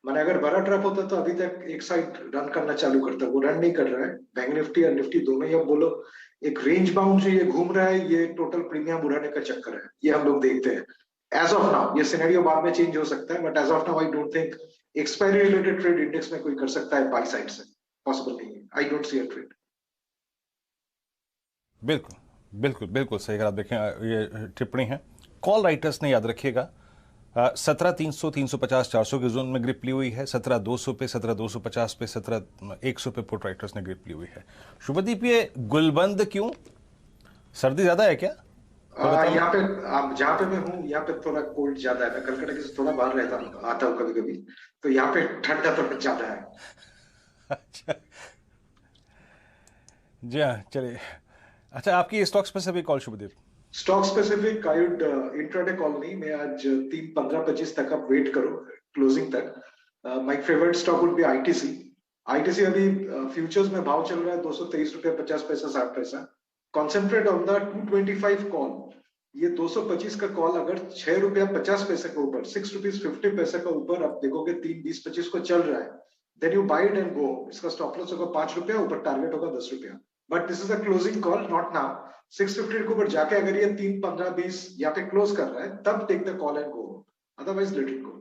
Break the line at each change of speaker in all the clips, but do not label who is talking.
मैंने अगर बड़ा ट्रैप होता तो अभी तक एक साइड रन करना चालू करता, वो रन नहीं कर रहा है। बैंक निफ्टी और निफ्टी दोनों ही, अब बोलो एक रेंज बाउंड से ये घूम रहा है, ये टोटल प्रीमियम उड़ाने का चक्कर है, ये हम लोग देखते हैं एज ऑफ नाउ। ये सिनेरियो बाद में चेंज हो सकता है, but as of now I don't think expiry related trade index में कोई कर सकता है बाई साइड से, पॉसिबल नहीं है। I don't see a trade.
बिल्कुल बिल्कुल बिल्कुल सही। अगर आप देखें ये टिप्पणी है, कॉल राइटर्स ने याद रखिएगा 17,300 350 400 के जोन में ग्रिप ली हुई है, 17,200 पे, 17,250 पे, 17,100 पे पुट राइटर्स ने ग्रिप ली हुई है। शुभदीप, ये गुलबंद क्यों? सर्दी ज्यादा है क्या?
यहाँ पे आप जहाँ पे मैं हूँ यहाँ पे थोड़ा कोल्ड ज्यादा है। मैं कलकत्ता से थोड़ा बाहर रहता हूँ, आता हूँ कभी कभी, तो यहाँ पे ठंडा थोड़ा ज्यादा है।
अच्छा जी हाँ, चलिए। अच्छा, आपकी stock specific call Shubhdeep?
Stock specific I would intraday call नहीं, मैं आज 3:15-25 तक आप वेट करो क्लोजिंग तक। My favourite stock would be ITC. ITC अभी फ्यूचर्स में भाव चल रहा है 223 रुपये 50 पैसा 60 पैसा। Concentrate on the 225 call. ये 225 का कॉल अगर 6 रुपया 50 पैसे के ऊपर, 6 रुपीज 50 पैसे का ऊपर आप देखोगे 3:20-25 को चल रहा है, then you buy it and go. इसका स्टॉप लॉस होगा 5 रुपया, ऊपर टारगेट होगा 10 रुपया। But this is a closing call, not now. 650 के ऊपर जाके अगर ये 3:15-20 यहाँ पे क्लोज कर रहा है, तब take the call and go, otherwise let it go.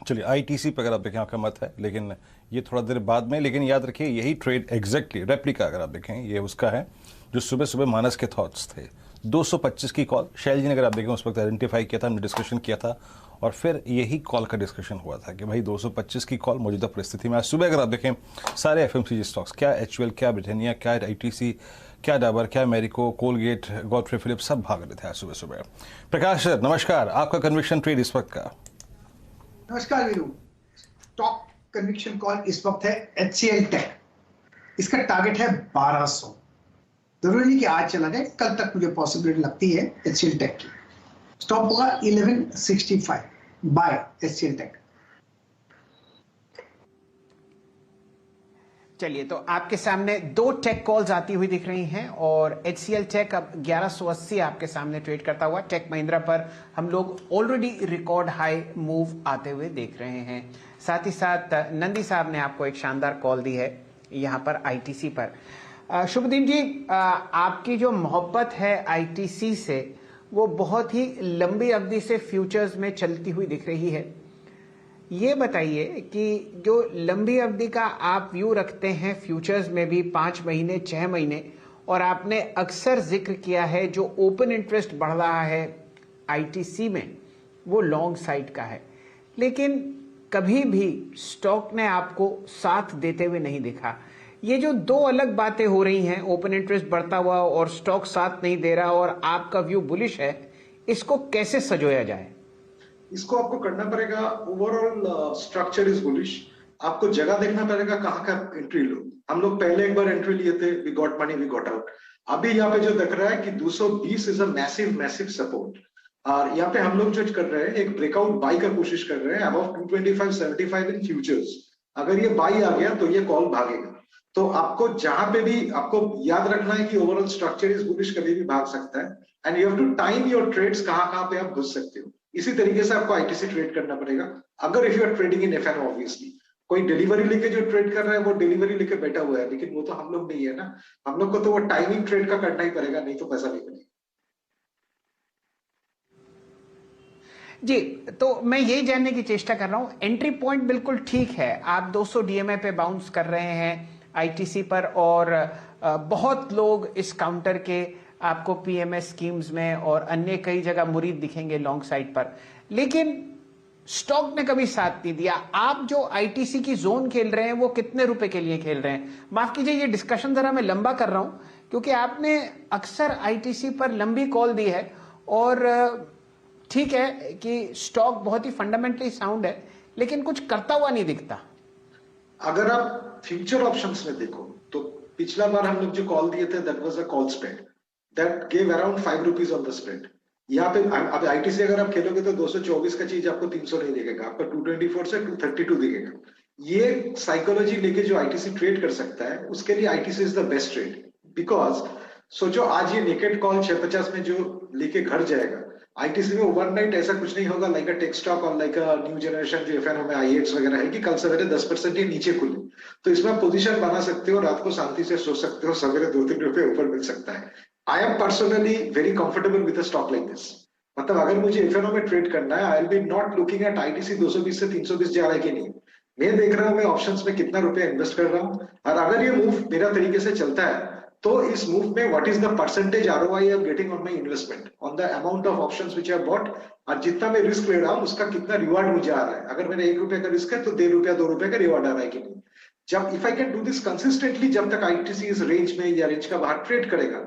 चलिए, आईटीसी पर अगर आप देखें आपका मत है, लेकिन ये थोड़ा देर बाद में। लेकिन याद रखिए यही ट्रेड एग्जैक्टली रेप्लिका अगर आप देखें ये उसका है जो सुबह सुबह मानस के थॉट्स थे। 225 की कॉल शैल जी ने अगर आप देखें उस वक्त आइडेंटिफाई किया था, हमने डिस्कशन किया था, और फिर यही कॉल का डिस्कशन हुआ था कि भाई 225 की कॉल मौजूदा परिस्थिति में। आज सुबह अगर आप देखें सारे एफएमसीजी स्टॉक्स, क्या एचयूएल, क्या ब्रिटानिया, क्या आईटीसी, क्या डाबर, क्या मैरिको, कोलगेट, गॉडफ्रे फिलिप्स, सब भाग रहे थे आज सुबह सुबह। प्रकाश सर नमस्कार, आपका कन्विक्शन ट्रेड इस वक्त का?
नमस्कार वीरू। टॉप कन्विक्शन कॉल इस वक्त है एचसीएल टेक। इसका टारगेट है 1200। जरूरी नहीं कि आज चला जाए, कल तक मुझे पॉसिबिलिटी लगती है एचसीएल टेक की। स्टॉप होगा 1165 बाय एचसीएल टेक।
चलिए, तो आपके सामने दो टेक कॉल्स आती हुई दिख रही हैं और एचसीएल टेक अब 1180 आपके सामने ट्रेड करता हुआ। टेक महिंद्रा पर हम लोग ऑलरेडी रिकॉर्ड हाई मूव आते हुए देख रहे हैं। साथ ही साथ नंदी साहब ने आपको एक शानदार कॉल दी है यहां पर आईटीसी पर। शुभदीप जी, आपकी जो मोहब्बत है आईटीसी से वो बहुत ही लंबी अवधि से फ्यूचर्स में चलती हुई दिख रही है। ये बताइए कि जो लंबी अवधि का आप व्यू रखते हैं फ्यूचर्स में भी 5 महीने 6 महीने, और आपने अक्सर जिक्र किया है जो ओपन इंटरेस्ट बढ़ रहा है आईटीसी में वो लॉन्ग साइड का है, लेकिन कभी भी स्टॉक ने आपको साथ देते हुए नहीं दिखा। ये जो दो अलग बातें हो रही हैं, ओपन इंटरेस्ट बढ़ता हुआ और स्टॉक साथ नहीं दे रहा और आपका व्यू बुलिश है, इसको कैसे सजोया जाए?
इसको आपको करना पड़ेगा, ओवरऑल स्ट्रक्चर इज बुलिश। आपको जगह देखना पड़ेगा कहाँ का एंट्री लो। हम लोग पहले एक बार एंट्री लिए थे, we got money, we got out. अभी यहाँ पे जो दिख रहा है कि 220 is a massive massive support, और यहाँ पे हम लोग जो कर रहे हैं एक ब्रेकआउट बाई का कोशिश कर रहे हैं अबव 225.75 इन फ्यूचर्स। अगर ये बाई आ गया तो ये कॉल भागेगा। तो आपको जहां पे भी आपको याद रखना है कि ओवरऑल स्ट्रक्चर इज बुलिश, कभी भी भाग सकता है, and you have to time your trades, कहाँ पे आप घुस सकते हो। इसी तरीके से आपको आईटीसी ट्रेड करना पड़ेगा अगर if you are trading in FN. Obviously कोई डिलीवरी लेके जो ट्रेड कर रहा है वो डिलीवरी लेके बैठा हुआ है, लेकिन वो तो हम लोग नहीं है ना। हम लोग को तो वो टाइमिंग ट्रेड का करना ही पड़ेगा, नहीं तो पैसा नहीं बनेगा।
जी, तो मैं यही जानने की चेष्टा कर रहा हूं, एंट्री पॉइंट बिल्कुल ठीक है, आप 200 डीएमए पे बाउंस कर रहे हैं आईटीसी पर, और बहुत लोग इस काउंटर के आपको पीएमएस स्कीम्स में और अन्य कई जगह मुरीद दिखेंगे लॉन्ग साइड पर, लेकिन स्टॉक ने कभी साथ नहीं दिया। आप जो आईटीसी की जोन खेल रहे हैं वो कितने रुपए के लिए खेल रहे हैं? माफ कीजिए, ये डिस्कशन जरा मैं लंबा कर रहा हूं क्योंकि आपने अक्सर आईटीसी पर लंबी कॉल दी है, और ठीक है कि स्टॉक बहुत ही फंडामेंटली साउंड है, लेकिन कुछ करता हुआ नहीं दिखता।
अगर आप फ्यूचर ऑप्शंस में देखो तो पिछला बार हम लोग जो कॉल दिए थे that was a call spread that gave around 5 rupees on the spread. यहाँ पे अब आईटीसी अगर आप खेलोगे तो 224 का चीज आपको 300 नहीं दिखेगा, आपको 224 से 232 दिखेगा। ये साइकोलॉजी लेके जो आईटीसी ट्रेड कर सकता है उसके लिए ITC is the best trade. Because सोचो आज ये नेकेड कॉल 650 में जो लेके घर जाएगा, आईटीसी में ओवरनाइट ऐसा कुछ नहीं होगा लाइक अ टेक स्टॉक और लाइक अ न्यू जनरेशन जो एफएनओ में आईएक्स वगैरह है कि कल सवेरे 10% ही नीचे खुले, तो इसमें पोजीशन बना सकते हो, रात को शांति से सो सकते हो, सवेरे 2-3 रुपए ऊपर मिल सकता है। I am personally very comfortable with a stock like this. मतलब अगर मुझे एफएनओ में ट्रेड करना है, I will be not looking at ITC 220 से 320 जा रहा है कि नहीं, मैं देख रहा हूं मैं ऑप्शंस में कितना रुपया इन्वेस्ट कर रहा हूं, और अगर ये मूव मेरा तरीके से चलता है तो इस मूव में what is the percentage ROI I am getting on my investment on the amount of options which I have bought, और जितना मैं रिस्क ले रहा हूं उसका कितना रिवार्ड मुझे आ रहा है। अगर मेरा 1 रुपए का रिस्क है तो 1.5 रुपया 2 रुपए का रिवार्ड आ रहा है कि नहीं। जब if I can do this consistently, जब तक आईटीसी इस रेंज में या रेंज का बाहर ट्रेड करेगा,